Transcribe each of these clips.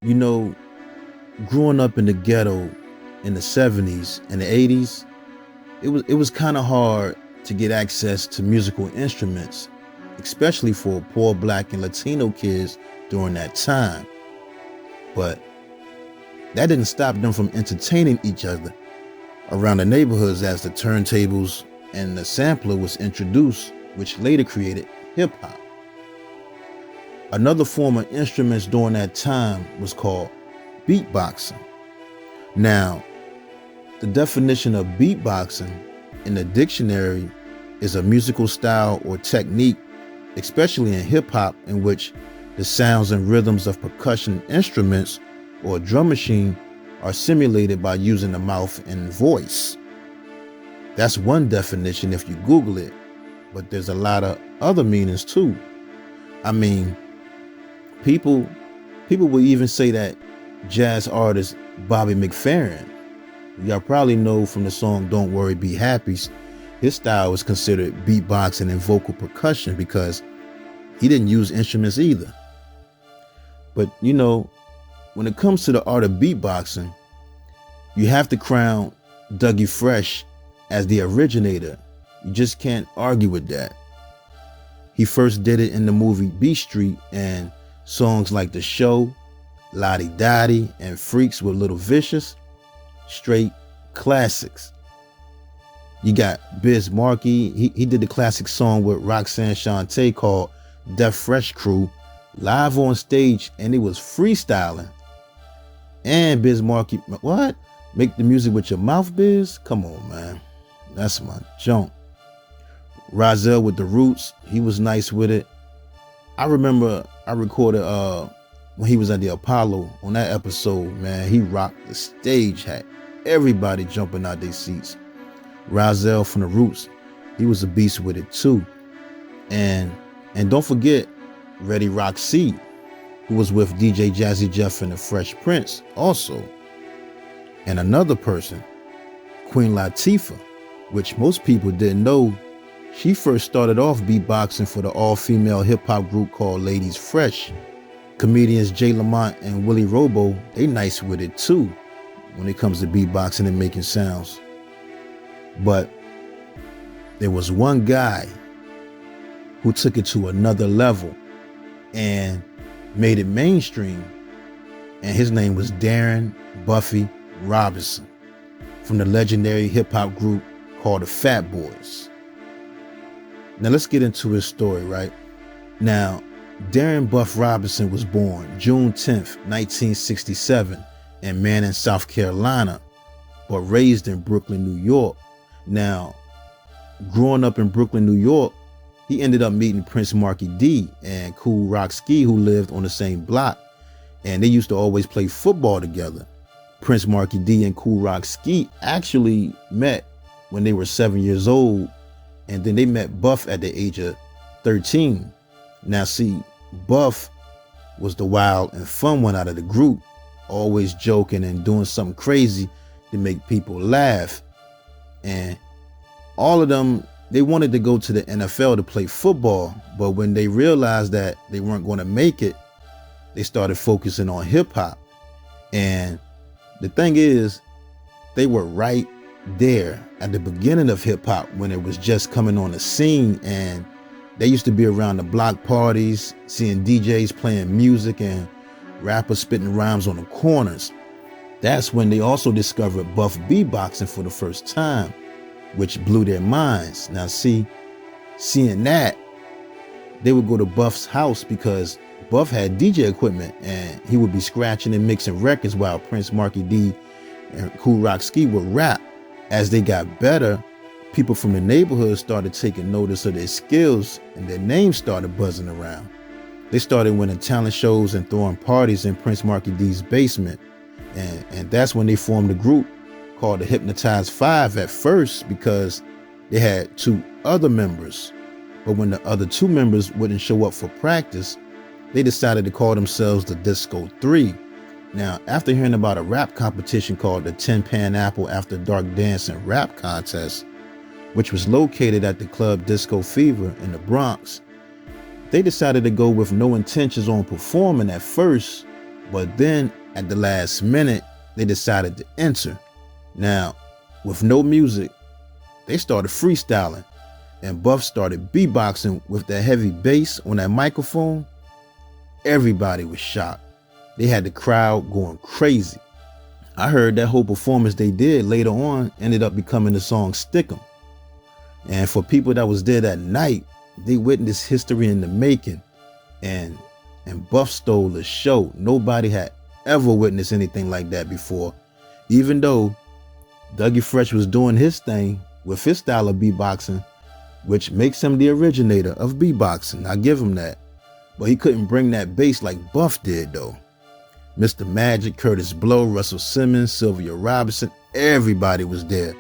You know, growing up in the ghetto in the 70s and the 80s, it was kind of hard to get access to musical instruments, especially for poor black and Latino kids during that time. But that didn't stop them from entertaining each other around the neighborhoods as the turntables and the sampler was introduced, which later created hip hop. Another form of instruments during that time was called beatboxing. Now, the definition of beatboxing in the dictionary is a musical style or technique, especially in hip hop, in which the sounds and rhythms of percussion instruments or a drum machine are simulated by using the mouth and voice. That's one definition if you Google it, but there's a lot of other meanings too. I mean, people will even say that jazz artist Bobby McFerrin, y'all probably know from the song Don't Worry Be Happy, his style was considered beatboxing and vocal percussion because he didn't use instruments either. But when it comes to the art of beatboxing, you have to crown Dougie Fresh as the originator. You just can't argue with that. He first did it in the movie Beat Street, and songs like The Show, Lottie Dottie, and Freaks with Little Vicious, straight classics. You got Biz Markie. He did the classic song with Roxanne Shante called Def Fresh Crew live on stage, and it was freestyling. And Biz Markie, what? Make the music with your mouth, Biz? Come on, man. That's my junk. Rozelle with The Roots, he was nice with it. I remember I recorded when he was at the Apollo on that episode, man. He rocked the stage, had everybody jumping out their seats. Rozelle from The Roots, he was a beast with it too. And don't forget Reddy Roxy, who was with DJ Jazzy Jeff and the Fresh Prince also. And another person, Queen Latifah, which most people didn't know. She first started off beatboxing for the all-female hip-hop group called Ladies Fresh. Comedians Jay Lamont and Willie Robo, they nice with it too when it comes to beatboxing and making sounds. But there was one guy who took it to another level and made it mainstream, and his name was Darren Buffy Robinson from the legendary hip-hop group called the Fat Boys. Now let's get into his story, right? Now, Darren Buff Robinson was born June 10th, 1967 in Manning, South Carolina, but raised in Brooklyn, New York. Now, growing up in Brooklyn, New York, he ended up meeting Prince Markie D and Kool Rock Ski, who lived on the same block, and they used to always play football together. Prince Markie D and Kool Rock Ski actually met when they were 7 years old, and then they met Buff at the age of 13. Now see, Buff was the wild and fun one out of the group, always joking and doing something crazy to make people laugh. And all of them, they wanted to go to the NFL to play football, but when they realized that they weren't going to make it, they started focusing on hip hop. And the thing is, they were right there at the beginning of hip hop when it was just coming on the scene, and they used to be around the block parties, seeing DJs playing music and rappers spitting rhymes on the corners. That's when they also discovered Buff beatboxing for the first time, which blew their minds. Now seeing that, they would go to Buff's house because Buff had DJ equipment, and he would be scratching and mixing records while Prince Markie D and Kool Rock Ski would rap. As they got better, people from the neighborhood started taking notice of their skills, and their names started buzzing around. They started winning talent shows and throwing parties in Prince Markie D's basement. And that's when they formed a group called the Hypnotized Five at first, because they had two other members. But when the other two members wouldn't show up for practice, they decided to call themselves the Disco Three. Now, after hearing about a rap competition called the Tin Pan Apple After Dark Dance and Rap Contest, which was located at the club Disco Fever in the Bronx, they decided to go with no intentions on performing at first, But then at the last minute, they decided to enter. Now, with no music, they started freestyling, and Buff started beatboxing with that heavy bass on that microphone. Everybody was shocked. They had the crowd going crazy. I heard that whole performance they did later on ended up becoming the song Stick 'Em. And for people that was there that night, they witnessed history in the making. And Buff stole the show. Nobody had ever witnessed anything like that before. Even though Dougie Fresh was doing his thing with his style of beatboxing, which makes him the originator of beatboxing. I give him that. But he couldn't bring that bass like Buff did though. Mr. Magic, Curtis Blow, Russell Simmons, Sylvia Robinson, everybody was there.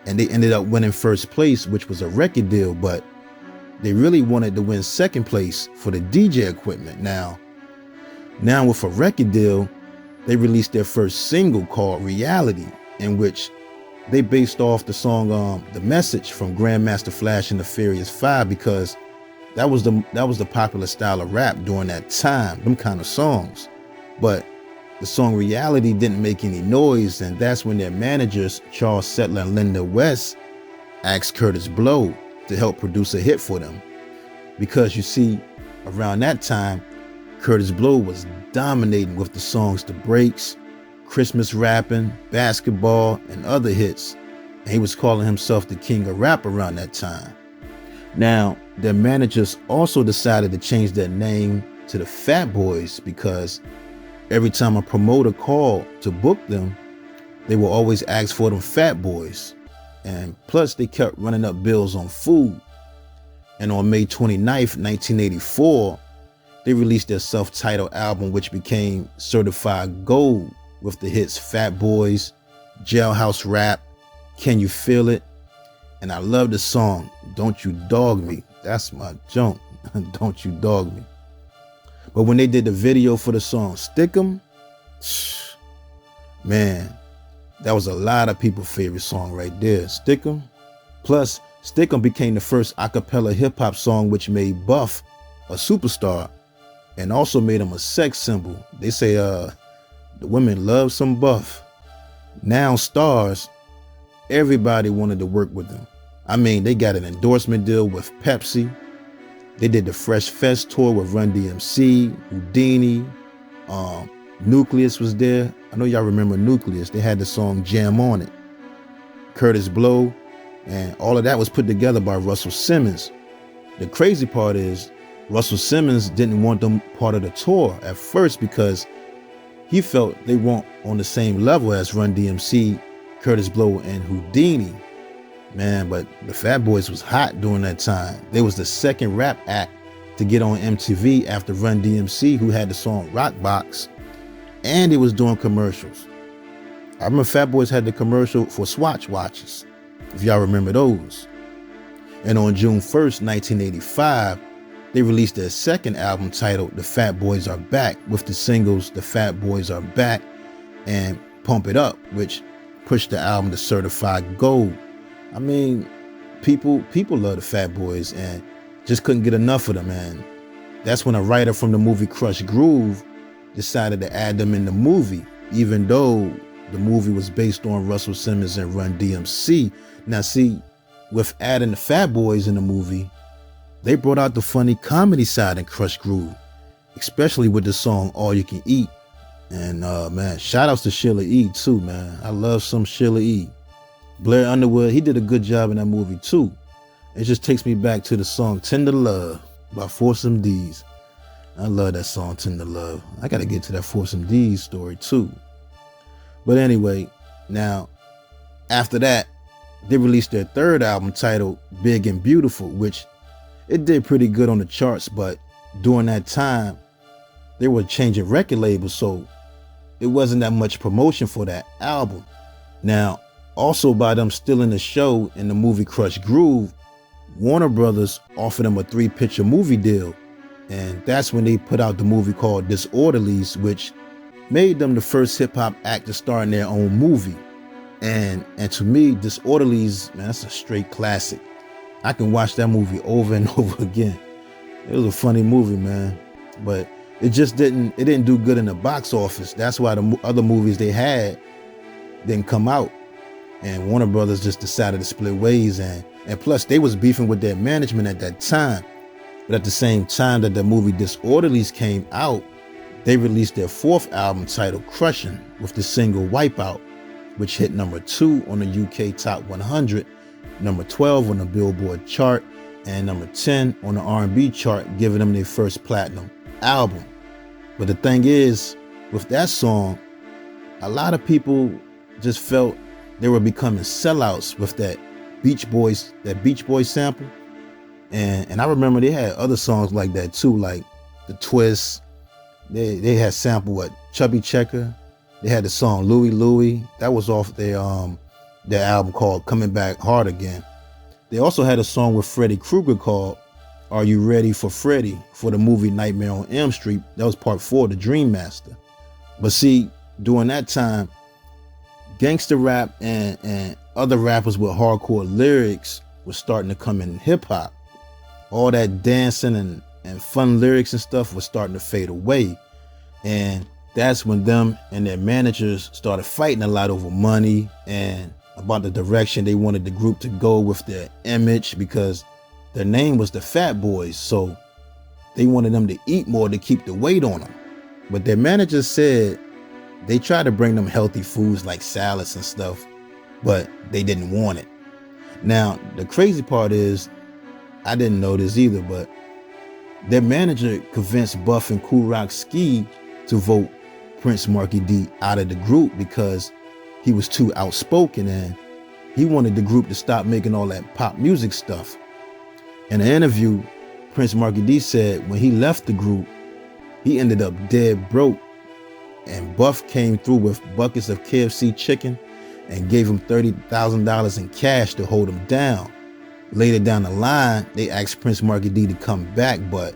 And they ended up winning first place, which was a record deal, but they really wanted to win second place for the DJ equipment. Now with a record deal, they released their first single called Reality, in which they based off the song The Message from Grandmaster Flash and the Furious Five, because that was the popular style of rap during that time, them kind of songs. But the song Reality didn't make any noise, and that's when their managers, Charles Settler and Linda West, asked Curtis Blow to help produce a hit for them. Because you see, around that time, Curtis Blow was dominating with the songs The Breaks, Christmas Rapping, Basketball, and other hits. And he was calling himself the king of rap around that time. Now, their managers also decided to change their name to the Fat Boys, because every time a promoter called to book them, they will always ask for them Fat Boys. And plus, they kept running up bills on food. And on May 29th, 1984, they released their self-titled album, which became certified gold with the hits Fat Boys, Jailhouse Rap, Can You Feel It? And I love the song, Don't You Dog Me. That's my junk. Don't You Dog Me. But when they did the video for the song Stick 'Em, man, that was a lot of people's favorite song right there, Stick 'Em. Plus, Stick 'Em became the first a cappella hip hop song, which made Buff a superstar and also made him a sex symbol. They say the women love some Buff. Now stars, everybody wanted to work with them. I mean, they got an endorsement deal with Pepsi. They did the Fresh Fest tour with Run DMC, Houdini, Nucleus was there. I know y'all remember Nucleus. They had the song Jam on it. Curtis Blow, and all of that was put together by Russell Simmons. The crazy part is Russell Simmons didn't want them part of the tour at first because he felt they weren't on the same level as Run DMC, Curtis Blow, and Houdini. Man, but the Fat Boys was hot during that time. They was the second rap act to get on MTV after Run DMC, who had the song Rock Box, and they was doing commercials. I remember Fat Boys had the commercial for Swatch watches, if y'all remember those. And on June 1st, 1985, they released their second album titled The Fat Boys Are Back, with the singles The Fat Boys Are Back and Pump It Up, which pushed the album to certified gold. I mean, people love the Fat Boys and just couldn't get enough of them, and that's when a writer from the movie Crush Groove decided to add them in the movie, even though the movie was based on Russell Simmons and Run DMC. Now see, with adding the Fat Boys in the movie, they brought out the funny comedy side in Crush Groove, especially with the song All You Can Eat. And man, shout outs to Sheila E. too, man. I love some Sheila E. Blair Underwood, he did a good job in that movie too. It just takes me back to the song Tender Love by Foursome D's. I love that song, Tender Love. I gotta get to that Foursome D's story too. But anyway, now, after that, they released their third album titled Big and Beautiful, which it did pretty good on the charts, but during that time, they were changing record labels, so it wasn't that much promotion for that album. Now, also by them stealing the show in the movie Crush Groove, Warner Brothers offered them a 3-picture movie deal. And that's when they put out the movie called Disorderlies, which made them the first hip hop act to star in their own movie. And to me, Disorderlies, man, that's a straight classic. I can watch that movie over and over again. It was a funny movie, man. But It didn't do good in the box office. That's why the other movies they had didn't come out. And Warner Brothers just decided to split ways. And plus, they was beefing with their management at that time. But at the same time that the movie Disorderlies came out, they released their fourth album titled Crushing with the single Wipeout, which hit number 2 on the UK Top 100, number 12 on the Billboard chart, and number 10 on the R&B chart, giving them their first platinum album. But the thing is, with that song, a lot of people just felt they were becoming sellouts with that Beach Boys sample. And I remember they had other songs like that too, like The Twist. They had sampled Chubby Checker. They had the song Louie Louie. That was off their album called Coming Back Hard Again. They also had a song with Freddy Krueger called Are You Ready for Freddy for the movie Nightmare on Elm Street. That was part 4, The Dream Master. But see, during that time, gangster rap and other rappers with hardcore lyrics was starting to come in hip hop. All that dancing and fun lyrics and stuff was starting to fade away. And that's when them and their managers started fighting a lot over money and about the direction they wanted the group to go with their image, because their name was the Fat Boys. So they wanted them to eat more to keep the weight on them. But their managers said they tried to bring them healthy foods like salads and stuff, but they didn't want it. Now, the crazy part is, I didn't know this either, but their manager convinced Buff and Kool Rock Ski to vote Prince Marky D out of the group because he was too outspoken and he wanted the group to stop making all that pop music stuff. In an interview, Prince Marky D said when he left the group, he ended up dead broke, and Buff came through with buckets of KFC chicken and gave him $30,000 in cash to hold him down. Later down the line, they asked Prince Marky D to come back, but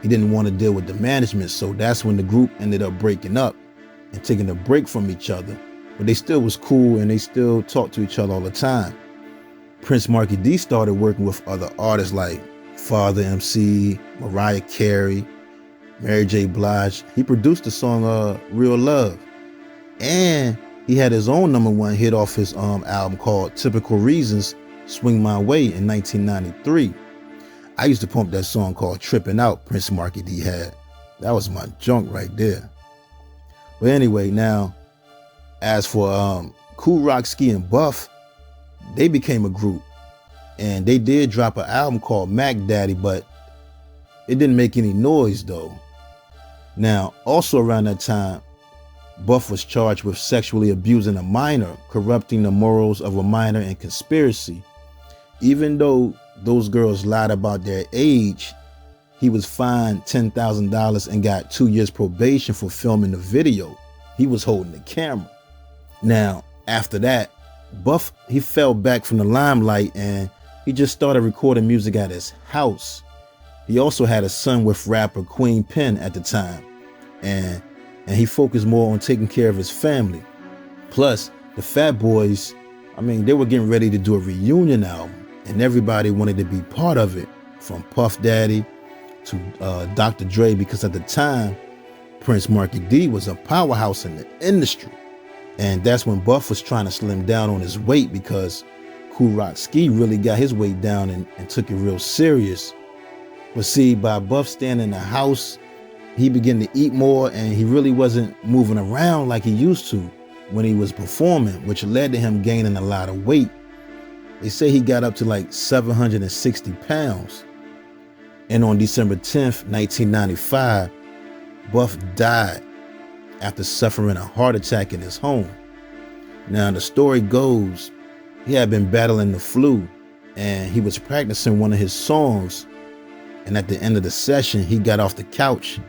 he didn't want to deal with the management, so that's when the group ended up breaking up and taking a break from each other. But they still was cool and they still talked to each other all the time. Prince Marky D started working with other artists like Father MC, Mariah Carey, Mary J. Blige. He produced the song Real Love. And he had his own #1 hit off his album called Typical Reasons, Swing My Way in 1993. I used to pump that song called Trippin' Out Prince Marky D had. That was my junk right there. But anyway, now, as for Kool Rock Ski and Buff, they became a group. And they did drop an album called Mac Daddy, but it didn't make any noise though. Now, also around that time, Buff was charged with sexually abusing a minor, corrupting the morals of a minor, and conspiracy. Even though those girls lied about their age, he was fined $10,000 and got 2 years probation for filming the video. He was holding the camera. Now, after that, Buff, he fell back from the limelight and he just started recording music at his house. He also had a son with rapper Queen Pen at the time, and he focused more on taking care of his family. Plus, the Fat Boys, they were getting ready to do a reunion album, and everybody wanted to be part of it, from Puff Daddy to Dr. Dre, because at the time, Prince Marky D was a powerhouse in the industry. And that's when Buff was trying to slim down on his weight, because Kool Rock Ski really got his weight down and took it real serious. But see, by Buff staying in the house, he began to eat more and he really wasn't moving around like he used to when he was performing, which led to him gaining a lot of weight. They say he got up to like 760 pounds. And on December 10th, 1995, Buff died after suffering a heart attack in his home. Now, the story goes, he had been battling the flu and he was practicing one of his songs. And at the end of the session, he got off the couch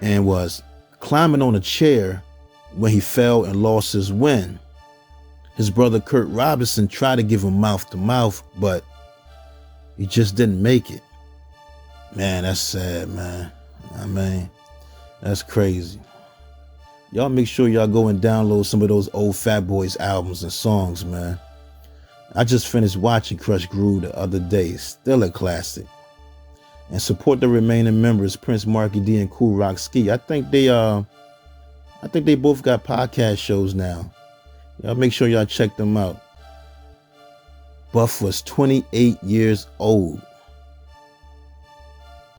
and was climbing on a chair when he fell and lost his wind. His brother Kurt Robinson tried to give him mouth to mouth, but he just didn't make it. Man, that's sad, man. That's crazy. Y'all make sure y'all go and download some of those old Fat Boys albums and songs, man. I just finished watching Crush Groove the other day. It's still a classic. and support the remaining members, Prince Marky D and Cool Rock Ski. I think they both got podcast shows now. Y'all make sure y'all check them out. Buff was 28 years old.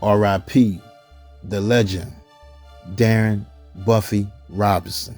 R.I.P. the legend, Darren Buffy Robinson.